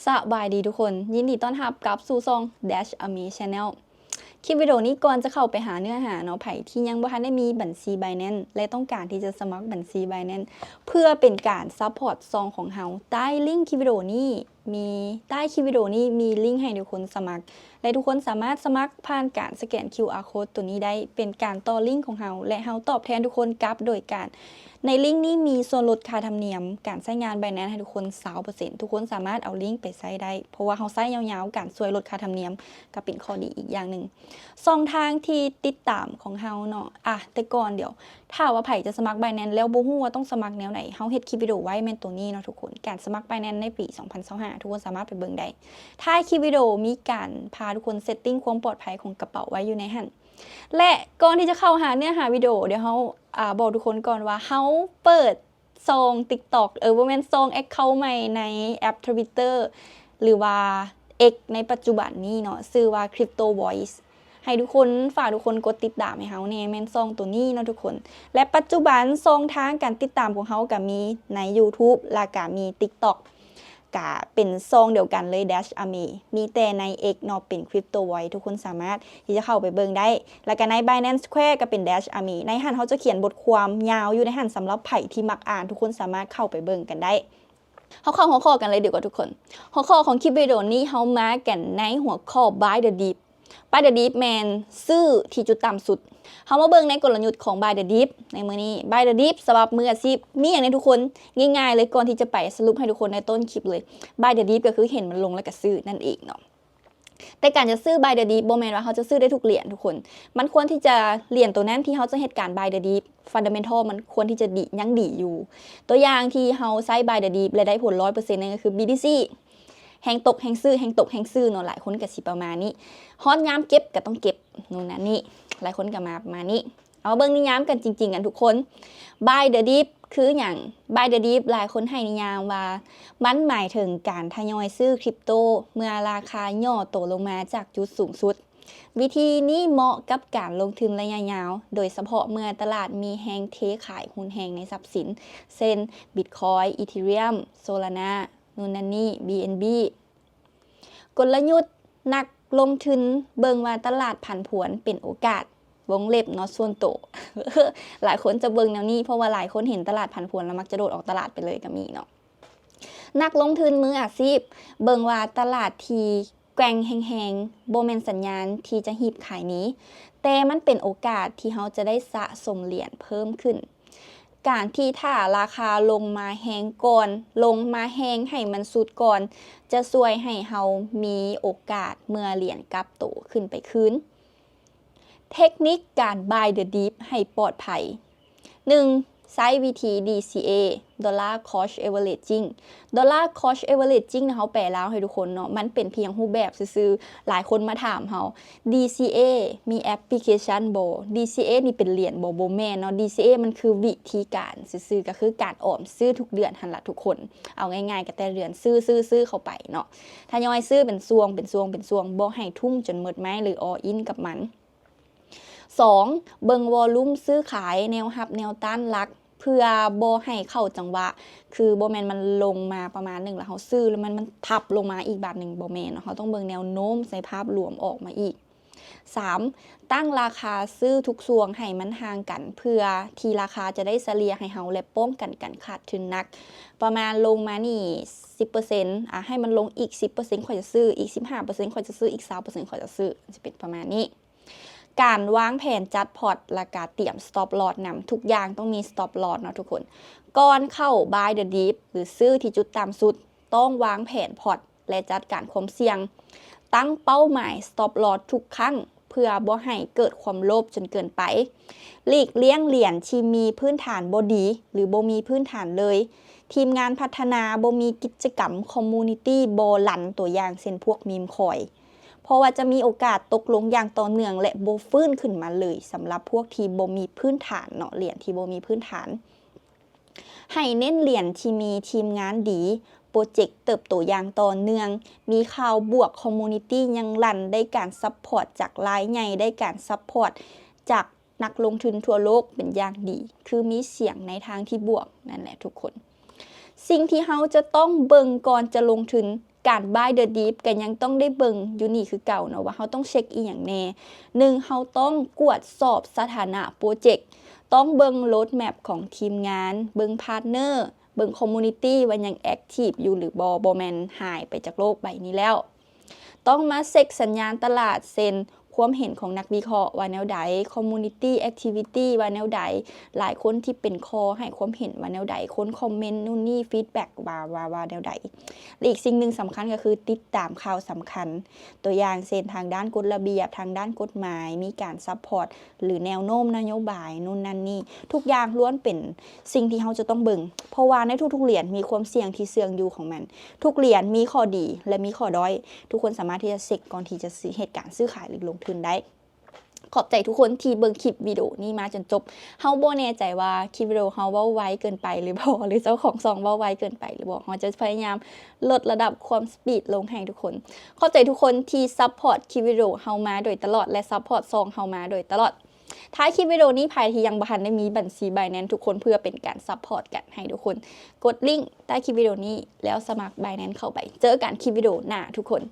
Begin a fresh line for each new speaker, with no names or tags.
สบายดีทุกคนยินดีต้อนรับกลับสู่ช่อง Dash Ami Channel คลิปวิดีโอนี้ก่อนจะเข้าไปหาเนื้อหาเนาะไผ่ที่ยังบ่ทันได้มีบัญชี Binance และต้องการที่จะสมัครบัญชี Binance เพื่อเป็นการซัพพอร์ตซองของเฮาใต้ลิงก์คลิปวิดีโอนี้มีลิงก์ให้ทุกคนสมัครและทุกคนสามารถสมัครผ่านการสแกน QR Code ตัวนี้ได้เป็นการต่อลิงก์ของเฮาและเฮาตอบแทนทุกคนกลับโดยการในลิงก์นี้มีส่วนลดค่าธรรมเนียมการใช้งาน Binance ให้ทุกคน 20% ทุกคนสามารถเอาลิงก์ไปใช้ได้เพราะว่าเฮาใช้ยาวๆการช่วยลดค่าธรรมเนียมก็เป็นข้อดีอีกอย่างนึงช่องทางที่ติดตามของเฮาเนาะแต่ก่อนเดี๋ยวถ้าว่าไผจะสมัคร Binance แล้วบ่ฮู้ว่าต้องสมัครแนวไหนเฮาเฮ็ดคลิปวิดีโอไว้แม่นตัวนี้เนาะทุกคนการสมัคร Binance ในปี 2025 ทุกคนสามารถไปเบิ่งได้ท้ายคลิปวิดีโอมีการพาทุกคนเซตติ้งความปลอดภัยของกระเป๋าไว้อยู่ในหั่นและก่อนที่จะเข้าหาเนื้อหาวิดีโอเดี๋ยวเฮาบอกทุกคนก่อนว่าเฮาเปิดซอง TikTok บ่แม่นซอง account ใหม่ในแอป Twitter หรือว่า X ในปัจจุบันนี้เนาะชื่อว่า Crypto Voice ให้ทุกคนฝากทุกคนกดติดตามให้เฮาแน่แม่นซองตัวนี้เนาะทุกคนและปัจจุบันซองทางการติดตามของเฮาก็มีใน YouTube และก็มี TikTok ก็เป็นซองเดียวกันเลย Dash Ami มีแต่ใน X เนาะเป็น Crypto Voice ทุกคนสามารถที่จะเข้าไปเบิ่งได้แล้วก็ใน Binance Square ก็เป็น Dash Ami ในหันเขาจะเขียนบทความยาวอยู่ในหันสำหรับไผที่มักอ่านทุกคนสามารถเข้าไปเบิ่งกันได้เขาเข้าหัวข้อกันเลยเดี๋ยวกับทุกคนหัวข้อของคลิปวิดีโอนี้เฮามากันในหัวข้อ Buy the Dip Buy the Dip แมนซื้อที่จุดต่ำสุดเฮามาเบิ่งในกลยุทธ์ของ Buy the Dip ในมื้อนี้ Buy the Dip สำหรับมืออาชีพมีอย่างนี้ทุกคนง่ายๆเลยก่อนที่จะไปสรุปให้ทุกคนในต้นคลิปเลย Buy the Dip ก็คือเห็นมันลงแล้วก็ซื้อนั่นเองเนาะแต่การจะซื้อ Buy the Dip บ่แม่นว่าเขาจะซื้อได้ทุกเหรียญทุกคนมันควรที่จะเหรียญตัวนั้นที่เขาจะเฮ็ดการ Buy the Dip Fundamental มันควรที่จะดียังดีอยู่ตัวอย่างที่เฮาใช้ Buy the Dip และได้ผล 100% นั่นก็คือ BTC แหงตกแหงซื้อเนาะหลายคนก็สิประมาณนี้ฮอตยามเก็บก็ต้องเก็บนู่นนั่นนี่หลายคนก็มาประมาณนี้เอาเบิ่งนิยามกันจริงๆกันทุกคน Buy the Dip คืออย่าง Buy the Dip หลายคนให้นิยามว่ามันหมายถึงการทยอยซื้อคริปโตเมื่อราคาย่อตัวลงมาจากจุดสูงสุดวิธีนี้เหมาะกับการลงทุนระยะยาวโดยเฉพาะเมื่อตลาดมีแฮงเทขายหุ้นแฮงในทรัพย์สินเช่น Bitcoin Ethereum Solana นู่นนั่นนี่ BNB กลยุทธ์นักลงทุนเบิ่งว่าตลาดผันผวนเป็นโอกาสวงเล็บเนาะส่วนโต หลายคนจะเบิ่งแนวนี้เพราะว่าหลายคนเห็นตลาดผันผวนแล้วมักจะโดดออกตลาดไปเลยก็มีเนาะนักลงทุนมืออาชีพเบิ่งว่าตลาดที่แกว่งแหงๆบ่แม่นสัญญาณที่จะหีบขายนี้แต่มันเป็นโอกาสที่เฮาจะได้สะสมเหรียญเพิ่มขึ้นการที่ถ้าราคาลงมาแฮงก่อนลงมาแฮงให้มันสุดก่อนจะช่วยให้เฮามีโอกาสเมื่อเหรียญกลับโตขึ้นไปคืนเทคนิคการ Buy the Dip ให้ปลอดภัย 1. ใช้วิธี DCA Dollar Cost Averaging Dollar Cost Averaging นะเขาแปลแล้วให้ทุกคนเนาะมันเป็นเพียงรูปแบบซื่อๆหลายคนมาถามเขา DCA มีแอปพลิเคชันบ่ DCA นี่เป็นเหรียญบ่แม่นเนาะ DCA มันคือวิธีการซื่อๆก็คือการออมซื้อทุกเดือนหั่นล่ะทุกคนเอาง่ายๆก็แต่เดือนซื้อเข้าไปเนาะถ้าย่อยซื้อเป็นซวงบ่ให้ทุ่มจนหมดไม้หรือ all in กับมัน2. เบิ่งวอลลุ่มซื้อขายแนวรับแนวต้านหลักเพื่อบ่ให้เข้าจังหวะคือบ่แม่นมันลงมาประมาณนึงแล้วเฮาซื้อแล้วมันทับลงมาอีกบาทนึงบ่แม่นเนาะเฮาต้องเบิ่งแนวโน้มในภาพรวมออกมาอีก 3. ตั้งราคาซื้อทุกส่วนให้มันห่างกันเพื่อที่ราคาจะได้เฉลี่ยให้เฮาและป้องกันการขาดทุนหนักประมาณลงมานี่ 10% ให้มันลงอีก 10% ค่อยจะซื้ออีก 15% ค่อยจะซื้ออีก 20% ค่อยจะซื้อจะเป็นประมาณนี้การวางแผนจัดพอร์ตและการเตรียม stop loss นำทุกอย่างต้องมี stop loss เนาะทุกคนก่อนเข้า buy the dip หรือซื้อที่จุดต่ำสุดต้องวางแผนพอร์ตและจัดการความเสี่ยงตั้งเป้าหมาย stop loss ทุกครั้งเพื่อบ่ให้เกิดความโลภจนเกินไปหลีกเลี่ยงเหรียญที่มีพื้นฐานบ่ดีหรือบ่มีพื้นฐานเลยทีมงานพัฒนาบ่มีกิจกรรม community บ่ลันตัวอย่างเช่นพวกมีมคอยเพราะว่าจะมีโอกาสตกลงอย่างต่อเนื่องและบ่ฟื้นขึ้นมาเลยสำหรับพวกที่บ่มีพื้นฐานเนาะเหรียญที่บ่มีพื้นฐานให้เน้นเหรียญที่มีทีมงานดีโปรเจกต์เติบโตอย่างต่อเนื่องมีข่าวบวกคอมมูนิตี้ยังลั่นได้การซัพพอร์ตจากรายใหญ่ได้การซัพพอร์ตจากนักลงทุนทั่วโลกเป็นอย่างดีคือมีเสียงในทางที่บวกนั่นแหละทุกคนสิ่งที่เฮาจะต้องเบิ่งก่อนจะลงทุน การ buy the dip ก็ยังต้องได้เบิ่งอยู่นี่คือเก่าเนาะว่าเฮาต้องเช็คอีหยังแน่1เฮาต้องกวดสอบสถานะโปรเจกต์ต้องเบิ่ง road map ของทีมงานเบิ่งพาร์ทเนอร์เบิ่ง community ว่ายัง active อยู่หรือบ่แม่นหายไปจากโลกใบนี้แล้วต้องมาเช็คสัญญาณตลาดเซ็นความเห็นของนักวิเคราะห์ว่าแนวใด community activity ว่าแนวใดหลายคนที่เป็นคอให้ความเห็นว่าแนวใดคนคอมเมนต์นู่นนี่ฟีดแบ็กว่าแนวใดอีกสิ่งหนึ่งสำคัญก็คือติดตามข่าวสำคัญตัวอย่างเช่นทางด้านกฎระเบียบทางด้านกฎหมายมีการซัพพอร์ตหรือแนวโน้มนโยบายนู่นนั่นนี่ทุกอย่างล้วนเป็นสิ่งที่เราจะต้องเบิ่งเพราะว่าในทุกๆเหรียญมีความเสี่ยงที่เสื่องอยู่ของมันทุกเหรียญมีข้อดีและมีข้อด้อยทุกคนสามารถที่จะเช็คก่อนที่จะซื้อเหตุการณ์ซื้อขายหรือลงทุนได้ขอบใจทุกคนที่เบิ่งคลิปวิดีโอนี้มาจนจบเฮาบ่แน่ใจว่าคลิปวิดีโอเฮาเว้าไวเกินไปหรือบ่หรือเจ้าของซองเว้าไวเกินไปหรือบ่เฮาจะพยายามลดระดับความสปีดลงให้ทุกคนขอบใจทุกคนที่ซัพพอร์ตคลิปวิดีโอเฮามาโดยตลอดและซัพพอร์ตซองเฮามาโดยตลอดท้ายคลิปวิดีโอนี้ใครที่ยังบ่ทันได้มีบัญชี Binance ทุกคนเพื่อเป็นการซัพพอร์ตกันให้ทุกคนกดลิงก์ใต้คลิปวิดีโอนี้แล้วสมัคร Binance เข้าไปเจอกันคลิปวิดีโอหน้าทุกคน